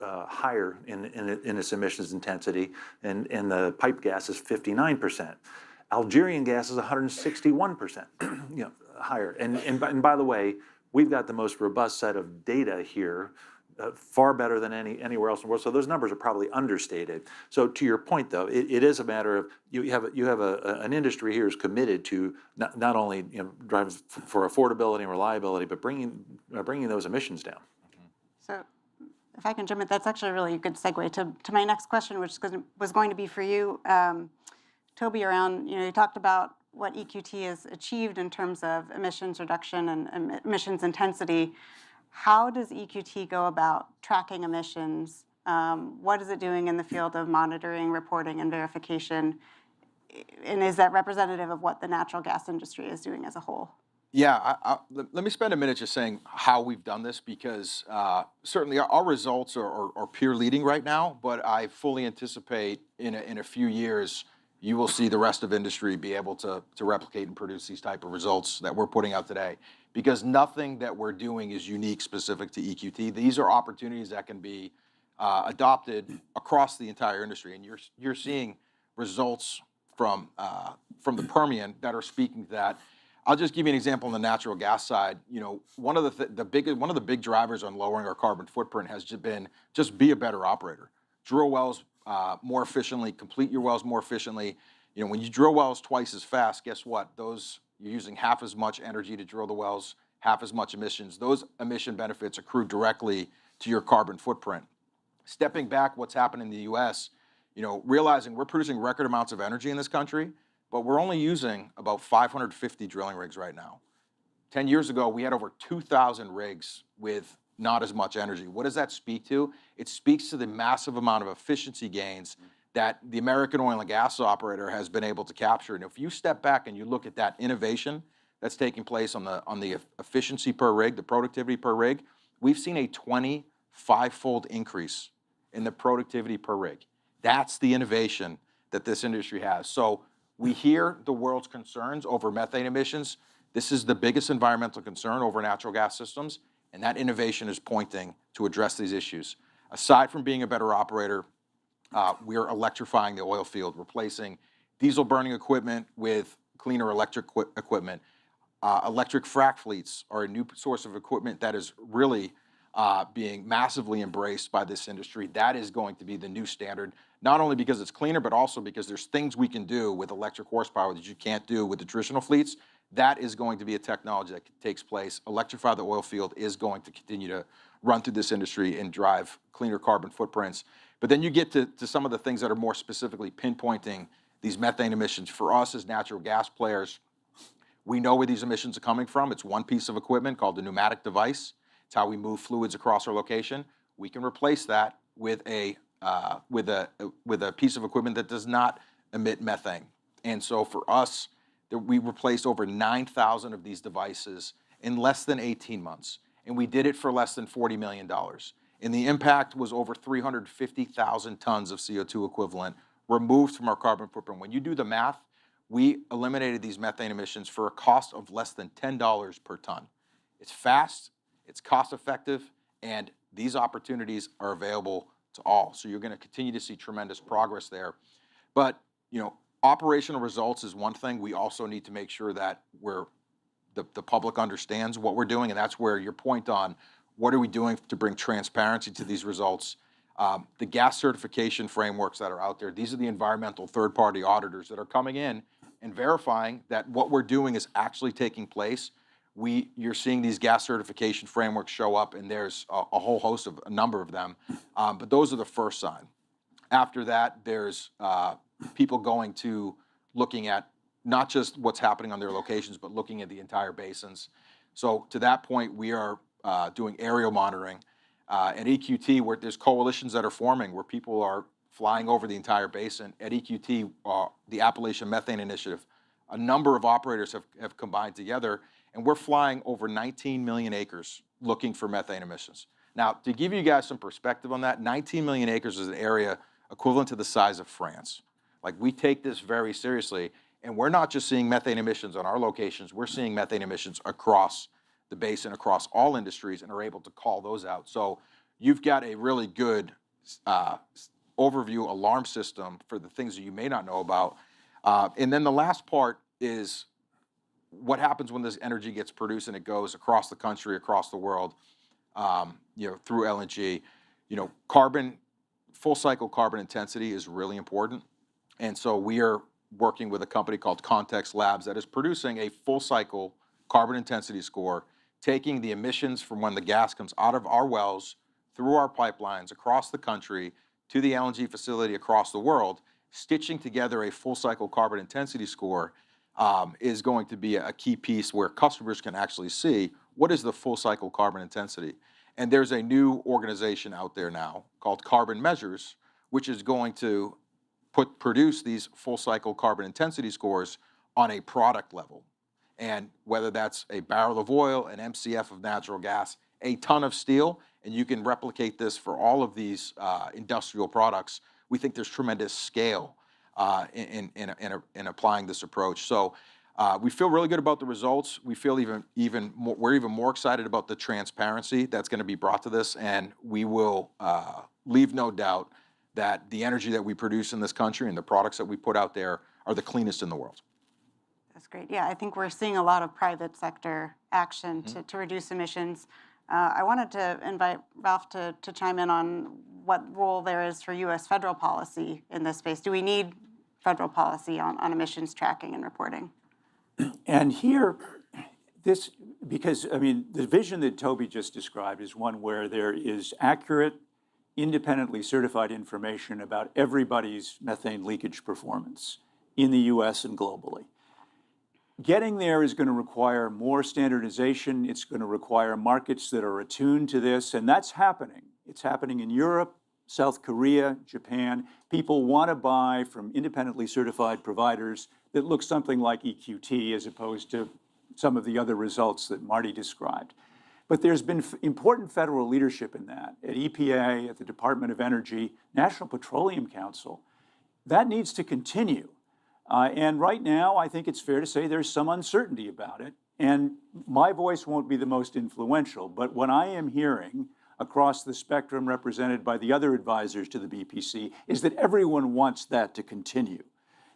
higher in its emissions intensity, and the pipe gas is 59%. Algerian gas is 161% higher. And by the way, we've got the most robust set of data here, far better than anywhere else in the world. So those numbers are probably understated. So to your point, though, it is a matter of you have an industry here is committed to not only driving for affordability and reliability, but bringing those emissions down. So if I can jump in, that's actually a really good segue to my next question, which was going to be for you, Toby, around, you talked about what EQT has achieved in terms of emissions reduction and emissions intensity. How does EQT go about tracking emissions? What is it doing in the field of monitoring, reporting, and verification? And is that representative of what the natural gas industry is doing as a whole? Yeah, let me spend a minute just saying how we've done this, because certainly our results are peer leading right now, but I fully anticipate in a few years you will see the rest of industry be able to replicate and produce these type of results that we're putting out today, because nothing that we're doing is unique specific to EQT. These are opportunities that can be adopted across the entire industry, and you're seeing results from the Permian that are speaking to that. I'll just give you an example on the natural gas side. One of the big drivers on lowering our carbon footprint has been just be a better operator. Drill wells more efficiently, complete your wells more efficiently. When you drill wells twice as fast, guess what? You're using half as much energy to drill the wells, half as much emissions. Those emission benefits accrue directly to your carbon footprint. Stepping back, what's happened in the U.S., realizing we're producing record amounts of energy in this country, but we're only using about 550 drilling rigs right now. 10 years ago, we had over 2,000 rigs with not as much energy. What does that speak to? It speaks to the massive amount of efficiency gains that the American oil and gas operator has been able to capture. And if you step back and you look at that innovation that's taking place on the efficiency per rig, the productivity per rig, we've seen a 25-fold increase in the productivity per rig. That's the innovation that this industry has. So we hear the world's concerns over methane emissions. This is the biggest environmental concern over natural gas systems, and that innovation is pointing to address these issues. Aside from being a better operator, we are electrifying the oil field, replacing diesel burning equipment with cleaner electric equipment. Electric frac fleets are a new source of equipment that is really being massively embraced by this industry. That is going to be the new standard, not only because it's cleaner, but also because there's things we can do with electric horsepower that you can't do with the traditional fleets. That is going to be a technology that takes place. Electrify the oil field is going to continue to run through this industry and drive cleaner carbon footprints. But then you get to some of the things that are more specifically pinpointing these methane emissions. For us as natural gas players, we know where these emissions are coming from. It's one piece of equipment called the pneumatic device. It's how we move fluids across our location. We can replace that with a piece of equipment that does not emit methane. And so for us, we replaced over 9,000 of these devices in less than 18 months. And we did it for less than $40 million. And the impact was over 350,000 tons of CO2 equivalent removed from our carbon footprint. When you do the math, we eliminated these methane emissions for a cost of less than $10 per ton. It's fast, it's cost effective, and these opportunities are available to all. So you're going to continue to see tremendous progress there. But, operational results is one thing. We also need to make sure that the public understands what we're doing, and that's where your point on what are we doing to bring transparency to these results. The gas certification frameworks that are out there, these are the environmental third-party auditors that are coming in and verifying that what we're doing is actually taking place. You're seeing these gas certification frameworks show up, and there's a whole host of a number of them, but those are the first sign. After that, there's people going to looking at not just what's happening on their locations, but looking at the entire basins. So to that point, we are doing aerial monitoring. At EQT, where there's coalitions that are forming where people are flying over the entire basin. At EQT, the Appalachian Methane Initiative, a number of operators have combined together, and we're flying over 19 million acres looking for methane emissions. Now, to give you guys some perspective on that, 19 million acres is an area equivalent to the size of France. Like, we take this very seriously, and we're not just seeing methane emissions on our locations, we're seeing methane emissions across the basin, across all industries, and are able to call those out. So you've got a really good overview alarm system for the things that you may not know about. And then the last part is what happens when this energy gets produced and it goes across the country, across the world, through LNG. Full cycle carbon intensity is really important. And so we are working with a company called Context Labs that is producing a full cycle carbon intensity score, taking the emissions from when the gas comes out of our wells, through our pipelines, across the country, to the LNG facility across the world, stitching together a full cycle carbon intensity score is going to be a key piece where customers can actually see what is the full cycle carbon intensity. And there's a new organization out there now called Carbon Measures, which is going to produce these full cycle carbon intensity scores on a product level. And whether that's a barrel of oil, an MCF of natural gas, a ton of steel, and you can replicate this for all of these industrial products, we think there's tremendous scale in applying this approach. So we feel really good about the results. We feel we're even more excited about the transparency that's going to be brought to this, and we will leave no doubt that the energy that we produce in this country and the products that we put out there are the cleanest in the world. That's great. Yeah, I think we're seeing a lot of private sector action to reduce emissions. I wanted to invite Ralph to chime in on what role there is for U.S. federal policy in this space. Do we need federal policy on emissions tracking and reporting? And here, because the vision that Toby just described is one where there is accurate, independently certified information about everybody's methane leakage performance in the U.S. and globally. Getting there is going to require more standardization. It's going to require markets that are attuned to this, and that's happening. It's happening in Europe, South Korea, Japan. People want to buy from independently certified providers that look something like EQT as opposed to some of the other results that Marty described. But there's been important federal leadership in that, at EPA, at the Department of Energy, National Petroleum Council. That needs to continue. And right now, I think it's fair to say there's some uncertainty about it. And my voice won't be the most influential, but what I am hearing across the spectrum represented by the other advisors to the BPC is that everyone wants that to continue,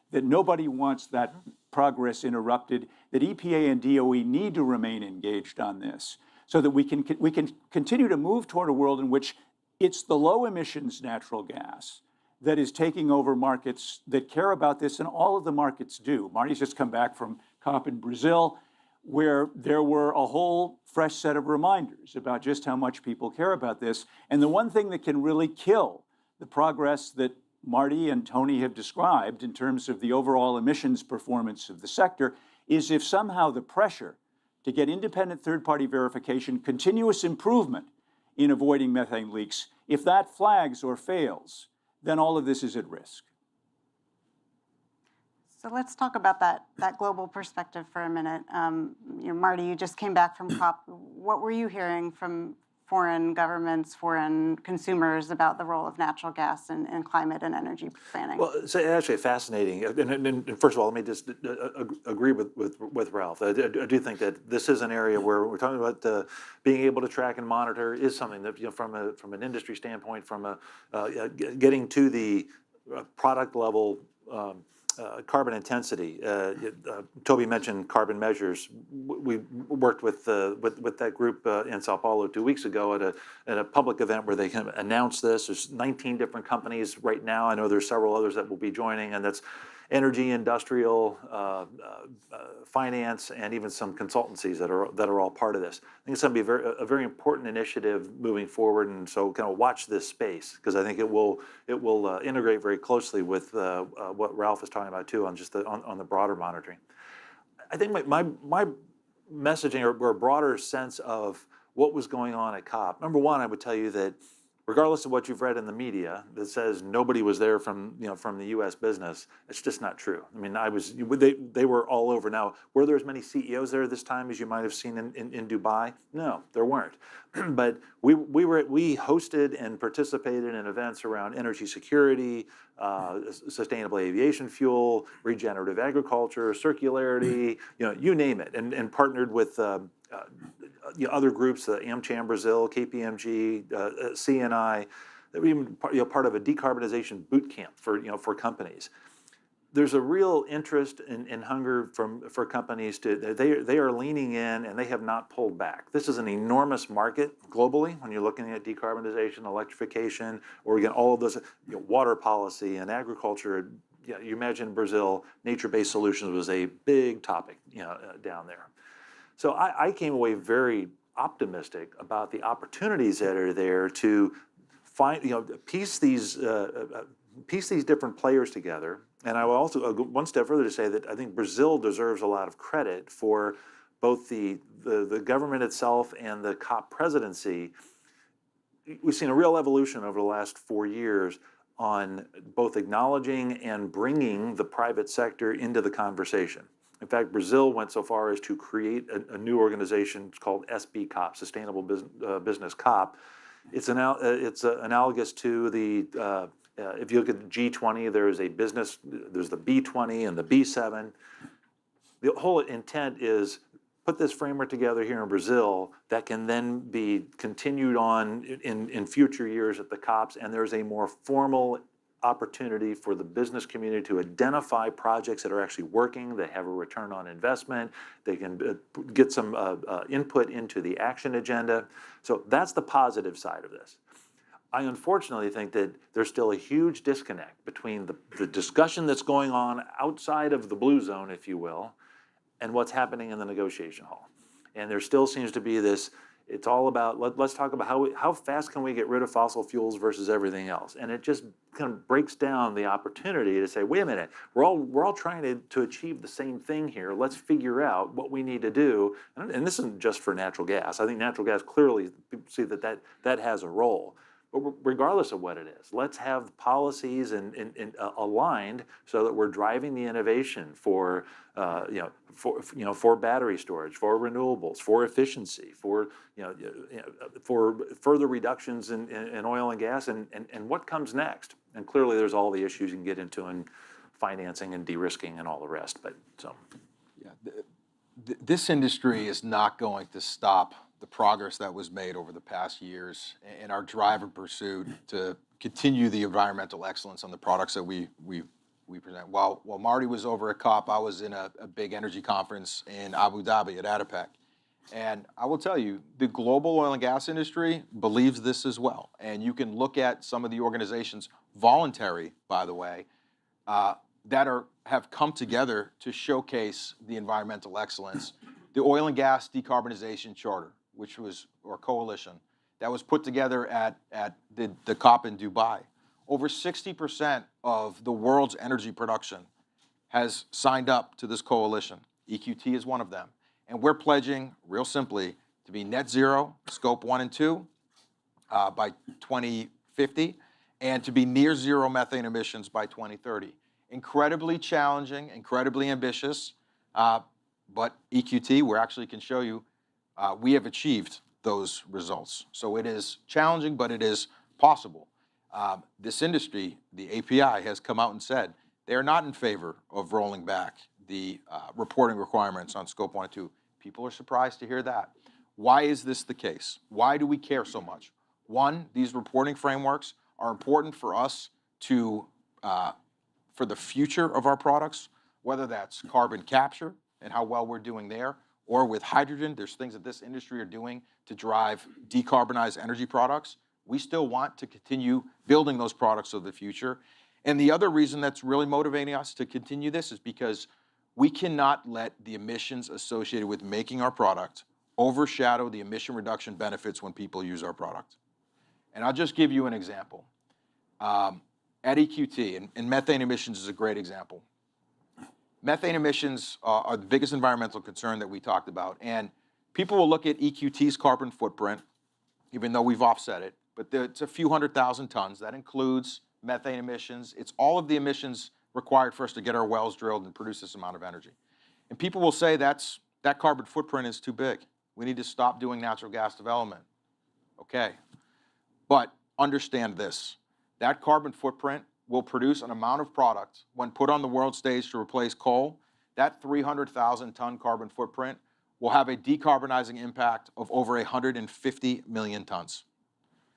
that nobody wants that progress interrupted, that EPA and DOE need to remain engaged on this so that we can continue to move toward a world in which it's the low emissions natural gas that is taking over markets that care about this, and all of the markets do. Marty's just come back from COP in Brazil, where there were a whole fresh set of reminders about just how much people care about this. And the one thing that can really kill the progress that Marty and Tony have described in terms of the overall emissions performance of the sector is if somehow the pressure to get independent third-party verification, continuous improvement in avoiding methane leaks. If that flags or fails, then all of this is at risk. So let's talk about that global perspective for a minute. Marty, you just came back from COP. What were you hearing from foreign governments, foreign consumers about the role of natural gas in climate and energy planning? Well, it's actually fascinating. And first of all, let me just agree with Ralph. I do think that this is an area where we're talking about being able to track and monitor is something that, from an industry standpoint, from getting to the product level carbon intensity. Toby mentioned carbon measures. We worked with that group in Sao Paulo 2 weeks ago at a public event where they kind of announced this. There's 19 different companies right now. I know there's several others that will be joining, and that's energy, industrial, finance, and even some consultancies that are all part of this. I think it's going to be a very important initiative moving forward, and so kind of watch this space, because I think it will integrate very closely with what Ralph is talking about too, on just on the broader monitoring. I think my messaging or a broader sense of what was going on at COP. Number one, I would tell you that regardless of what you've read in the media that says nobody was there from the U.S. business, it's just not true. I mean, they were all over. Now, were there as many CEOs there this time as you might have seen in Dubai? No, there weren't. But we hosted and participated in events around energy security, sustainable aviation fuel, regenerative agriculture, circularity, you name it, and partnered with other groups, AmCham Brazil, KPMG, CNI, that were even part of a decarbonization boot camp for companies. There's a real interest and hunger for companies they are leaning in, and they have not pulled back. This is an enormous market globally when you're looking at decarbonization, electrification, or again all of those, water policy and agriculture. You imagine Brazil, nature-based solutions was a big topic down there. So I came away very optimistic about the opportunities that are there to find, piece these different players together. And I will also go one step further to say that I think Brazil deserves a lot of credit for both the government itself and the COP presidency. We've seen a real evolution over the last 4 years on both acknowledging and bringing the private sector into the conversation. In fact, Brazil went so far as to create a new organization called SB COP, Sustainable Business COP. It's analogous to the, if you look at the G20, there's the B20 and the B7. The whole intent is put this framework together here in Brazil that can then be continued on in future years at the COPs, and there's a more formal opportunity for the business community to identify projects that are actually working, that have a return on investment, they can get some input into the action agenda. So that's the positive side of this. I unfortunately think that there's still a huge disconnect between the discussion that's going on outside of the blue zone, if you will, and what's happening in the negotiation hall. And there still seems to be this, it's all about, let's talk about how fast can we get rid of fossil fuels versus everything else. And it just kind of breaks down the opportunity to say, wait a minute, we're all trying to achieve the same thing here. Let's figure out what we need to do. And this isn't just for natural gas. I think natural gas clearly, people see that has a role. But regardless of what it is, let's have policies and aligned so that we're driving the innovation for battery storage, for renewables, for efficiency, for further reductions in oil and gas, and what comes next. And clearly, there's all the issues you can get into in financing and de-risking and all the rest. But so, this industry is not going to stop the progress that was made over the past years and our drive and pursuit to continue the environmental excellence on the products that we present. While Marty was over at COP, I was in a big energy conference in Abu Dhabi at ADIPEC. And I will tell you, the global oil and gas industry believes this as well. And you can look at some of the organizations, voluntary, by the way, that have come together to showcase the environmental excellence. The Oil and Gas Decarbonization Charter, or coalition, that was put together at the COP in Dubai. Over 60% of the world's energy production has signed up to this coalition. EQT is one of them. And we're pledging, real simply, to be net zero, scope 1 and 2, by 2050, and to be near zero methane emissions by 2030. Incredibly challenging, incredibly ambitious, but EQT, we actually can show you, we have achieved those results. So it is challenging, but it is possible. This industry, the API, has come out and said they are not in favor of rolling back the reporting requirements on scope 1 and 2. People are surprised to hear that. Why is this the case? Why do we care so much? One, these reporting frameworks are important for us to, for the future of our products, whether that's carbon capture and how well we're doing there, or with hydrogen, there's things that this industry are doing to drive decarbonized energy products. We still want to continue building those products of the future. And the other reason that's really motivating us to continue this is because we cannot let the emissions associated with making our product overshadow the emission reduction benefits when people use our product. And I'll just give you an example. At EQT, and methane emissions is a great example. Methane emissions are the biggest environmental concern that we talked about. And people will look at EQT's carbon footprint, even though we've offset it, but it's a few 100,000 tons. That includes methane emissions. It's all of the emissions required for us to get our wells drilled and produce this amount of energy. And people will say that carbon footprint is too big. We need to stop doing natural gas development. Okay, but understand this. That carbon footprint will produce an amount of product when put on the world stage to replace coal. That 300,000 ton carbon footprint will have a decarbonizing impact of over 150 million tons.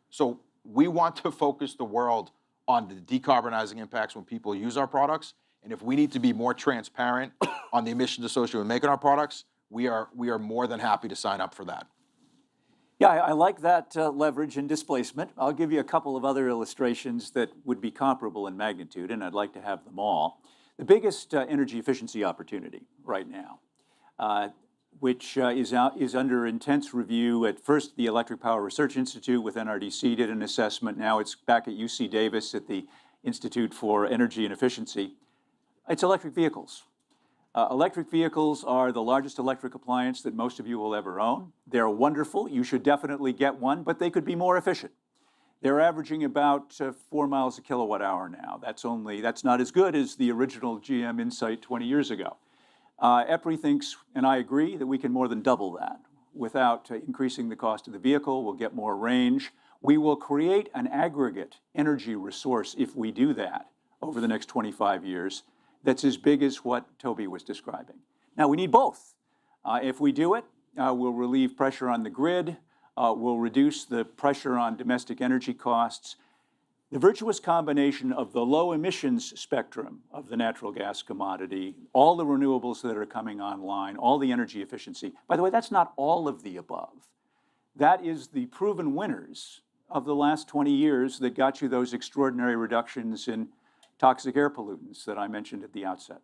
So we want to focus the world on the decarbonizing impacts when people use our products. And if we need to be more transparent on the emissions associated with making our products, we are more than happy to sign up for that. Yeah, I like that leverage and displacement. I'll give you a couple of other illustrations that would be comparable in magnitude, and I'd like to have them all. The biggest energy efficiency opportunity right now, which is under intense review. At first, the Electric Power Research Institute with NRDC did an assessment. Now it's back at UC Davis at the Institute for Energy and Efficiency. It's electric vehicles. Electric vehicles are the largest electric appliance that most of you will ever own. They're wonderful. You should definitely get one, but they could be more efficient. They're averaging about 4 miles a kilowatt hour now. That's not as good as the original GM Insight 20 years ago. EPRI thinks, and I agree, that we can more than double that without increasing the cost of the vehicle. We'll get more range. We will create an aggregate energy resource if we do that over the next 25 years. That's as big as what Toby was describing. Now, we need both. If we do it, we'll relieve pressure on the grid, we'll reduce the pressure on domestic energy costs. The virtuous combination of the low emissions spectrum of the natural gas commodity, all the renewables that are coming online, all the energy efficiency. By the way, that's not all of the above. That is the proven winners of the last 20 years that got you those extraordinary reductions in toxic air pollutants that I mentioned at the outset.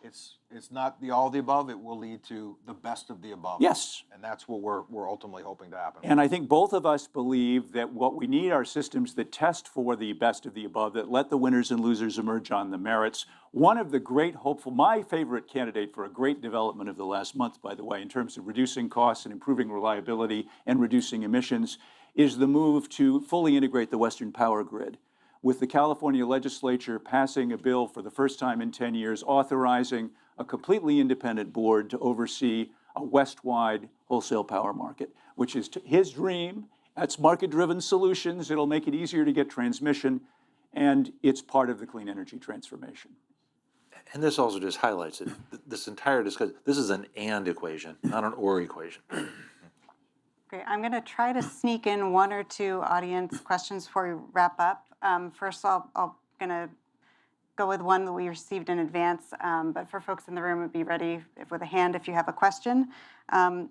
It's not the all of the above. It will lead to the best of the above. Yes. And that's what we're ultimately hoping to happen. And I think both of us believe that what we need are systems that test for the best of the above, that let the winners and losers emerge on the merits. One of the great hopeful, my favorite candidate for a great development of the last month, by the way, in terms of reducing costs and improving reliability and reducing emissions, is the move to fully integrate the Western power grid, with the California legislature passing a bill for the first time in 10 years, authorizing a completely independent board to oversee a West-wide wholesale power market, which is his dream. That's market-driven solutions. It'll make it easier to get transmission, and it's part of the clean energy transformation. And this also just highlights it. This entire discussion, this is an and equation, not an or equation. Great. I'm going to try to sneak in one or two audience questions before we wrap up. First, I'm going to go with one that we received in advance, but for folks in the room, would be ready with a hand if you have a question. How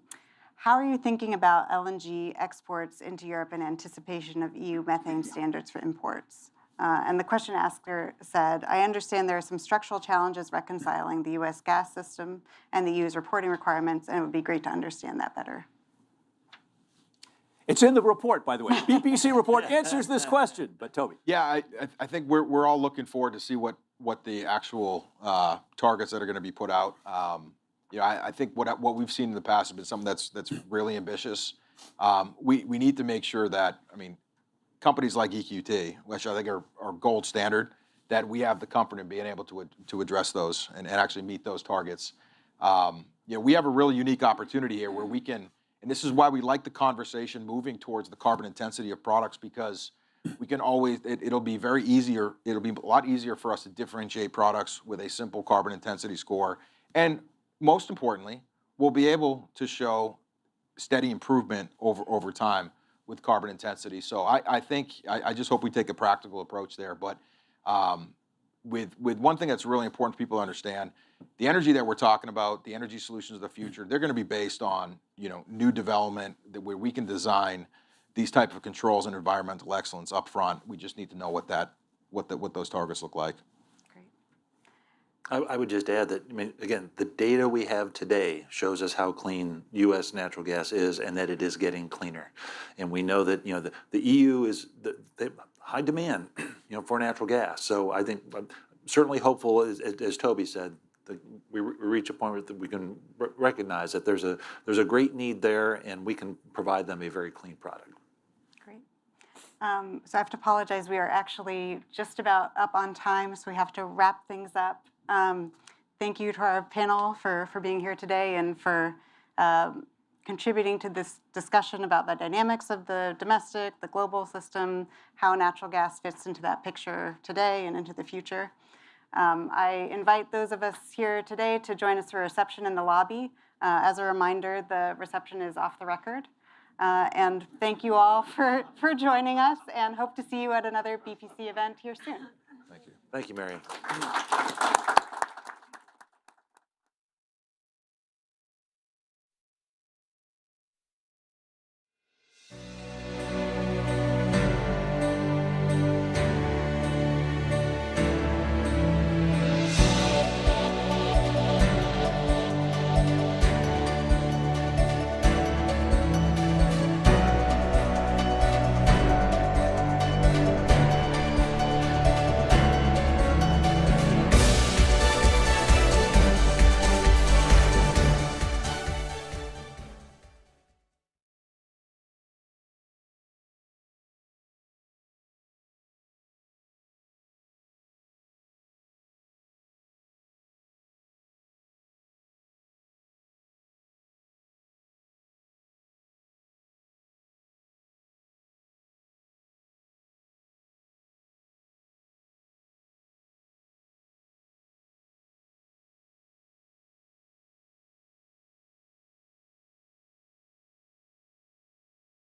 are you thinking about LNG exports into Europe in anticipation of EU methane standards for imports? And the question asker said, I understand there are some structural challenges reconciling the U.S. gas system and the EU's reporting requirements, and it would be great to understand that better. It's in the report, by the way. BPC report answers this question, but Toby. Yeah, I think we're all looking forward to see what the actual targets that are going to be put out. I think what we've seen in the past has been something that's really ambitious. We need to make sure that, companies like EQT, which I think are gold standard, that we have the comfort in being able to address those and actually meet those targets. We have a really unique opportunity here where we can, and this is why we like the conversation moving towards the carbon intensity of products, because we can always, it'll be a lot easier for us to differentiate products with a simple carbon intensity score. And most importantly, we'll be able to show steady improvement over time with carbon intensity. So I think, I just hope we take a practical approach there. But with one thing that's really important for people to understand, the energy that we're talking about, the energy solutions of the future, they're going to be based on new development where we can design these type of controls and environmental excellence up front. We just need to know what those targets look like. I would just add that, again, the data we have today shows us how clean U.S. natural gas is and that it is getting cleaner. And we know that, the EU is high demand, for natural gas. So I think I'm certainly hopeful, as Toby said, that we reach a point where we can recognize that there's a great need there and we can provide them a very clean product. Great. So I have to apologize. We are actually just about up on time, so we have to wrap things up. Thank you to our panel for being here today and for contributing to this discussion about the dynamics of the domestic, the global system, how natural gas fits into that picture today and into the future. I invite those of us here today to join us for a reception in the lobby. As a reminder, the reception is off the record. And thank you all for joining us, and hope to see you at another BPC event here soon. Thank you. Thank you, Mary.